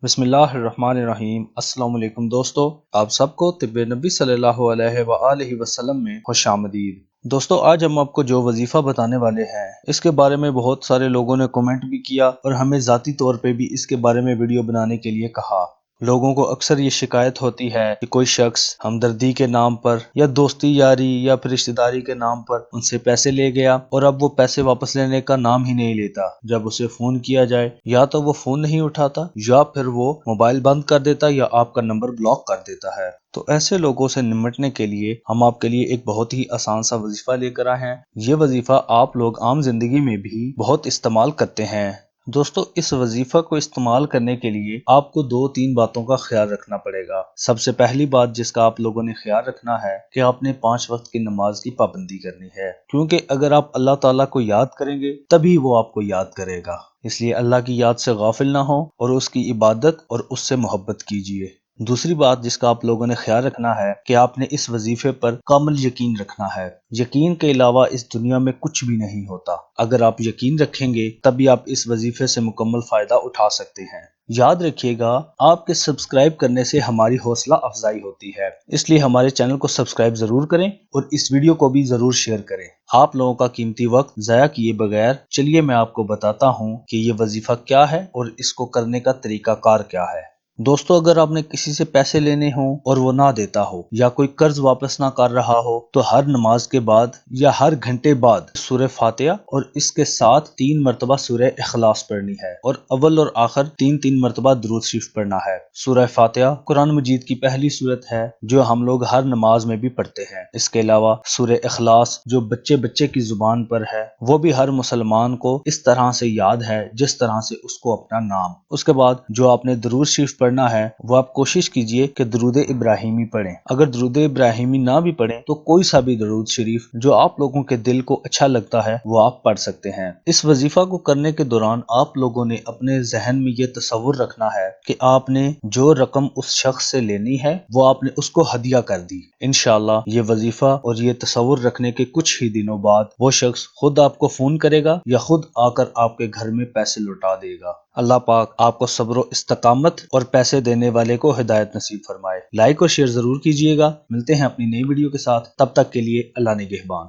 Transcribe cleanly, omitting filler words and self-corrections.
بسم اللہ الرحمن الرحیم۔ السلام علیکم دوستو، آپ سب کو طب نبی صلی اللہ علیہ وآلہ وسلم میں خوش آمدید۔ دوستو، آج ہم آپ کو جو وظیفہ بتانے والے ہیں اس کے بارے میں بہت سارے لوگوں نے کمنٹ بھی کیا اور ہمیں ذاتی طور پہ بھی اس کے بارے میں ویڈیو بنانے کے لیے کہا۔ لوگوں کو اکثر یہ شکایت ہوتی ہے کہ کوئی شخص ہمدردی کے نام پر یا دوستی یاری یا پھر رشتہ داری کے نام پر ان سے پیسے لے گیا اور اب وہ پیسے واپس لینے کا نام ہی نہیں لیتا۔ جب اسے فون کیا جائے یا تو وہ فون نہیں اٹھاتا یا پھر وہ موبائل بند کر دیتا یا آپ کا نمبر بلاک کر دیتا ہے۔ تو ایسے لوگوں سے نمٹنے کے لیے ہم آپ کے لیے ایک بہت ہی آسان سا وظیفہ لے کر آئے ہیں۔ یہ وظیفہ آپ لوگ عام زندگی میں بھی بہت استعمال کرتے ہیں۔ دوستو، اس وظیفہ کو استعمال کرنے کے لیے آپ کو 2-3 باتوں کا خیال رکھنا پڑے گا۔ سب سے پہلی بات جس کا آپ لوگوں نے خیال رکھنا ہے کہ آپ نے 5 وقت کی نماز کی پابندی کرنی ہے، کیونکہ اگر آپ اللہ تعالیٰ کو یاد کریں گے تبھی وہ آپ کو یاد کرے گا۔ اس لیے اللہ کی یاد سے غافل نہ ہو اور اس کی عبادت اور اس سے محبت کیجیے۔ دوسری بات جس کا آپ لوگوں نے خیال رکھنا ہے کہ آپ نے اس وظیفے پر کامل یقین رکھنا ہے۔ یقین کے علاوہ اس دنیا میں کچھ بھی نہیں ہوتا۔ اگر آپ یقین رکھیں گے تبھی آپ اس وظیفے سے مکمل فائدہ اٹھا سکتے ہیں۔ یاد رکھیے گا، آپ کے سبسکرائب کرنے سے ہماری حوصلہ افزائی ہوتی ہے، اس لیے ہمارے چینل کو سبسکرائب ضرور کریں اور اس ویڈیو کو بھی ضرور شیئر کریں۔ آپ لوگوں کا قیمتی وقت ضائع کیے بغیر چلیے میں آپ کو بتاتا ہوں کہ یہ وظیفہ کیا ہے اور اس کو کرنے کا طریقہ کار کیا ہے۔ دوستو، اگر آپ نے کسی سے پیسے لینے ہوں اور وہ نہ دیتا ہو یا کوئی قرض واپس نہ کر رہا ہو تو ہر نماز کے بعد یا ہر گھنٹے بعد سورہ فاتحہ اور اس کے ساتھ 3 مرتبہ سورہ اخلاص پڑھنی ہے اور اول اور آخر 3 مرتبہ درود شریف پڑھنا ہے۔ سورہ فاتحہ قرآن مجید کی پہلی سورت ہے جو ہم لوگ ہر نماز میں بھی پڑھتے ہیں۔ اس کے علاوہ سورہ اخلاص جو بچے بچے کی زبان پر ہے وہ بھی ہر مسلمان کو اس طرح سے یاد ہے جس طرح سے اس کو اپنا نام۔ اس کے بعد جو آپ نے درود شریف پڑھنا ہے وہ آپ کوشش کیجئے کہ درود ابراہیمی پڑھیں۔ اگر درود ابراہیمی نہ بھی پڑھیں تو کوئی سا بھی درود شریف جو آپ لوگوں کے دل کو اچھا لگتا ہے وہ آپ پڑھ سکتے ہیں۔ اس وظیفہ کو کرنے کے دوران آپ لوگوں نے اپنے ذہن میں یہ تصور رکھنا ہے کہ آپ نے جو رقم اس شخص سے لینی ہے وہ آپ نے اس کو ہدیہ کر دی۔ انشاءاللہ یہ وظیفہ اور یہ تصور رکھنے کے کچھ ہی دنوں بعد وہ شخص خود آپ کو فون کرے گا یا خود آ کر آپ کے گھر میں پیسے لوٹا دے گا۔ اللہ پاک آپ کو صبر و استقامت اور پیسے دینے والے کو ہدایت نصیب فرمائے۔ لائک اور شیئر ضرور کیجیے گا۔ ملتے ہیں اپنی نئی ویڈیو کے ساتھ، تب تک کے لیے اللہ نگہبان۔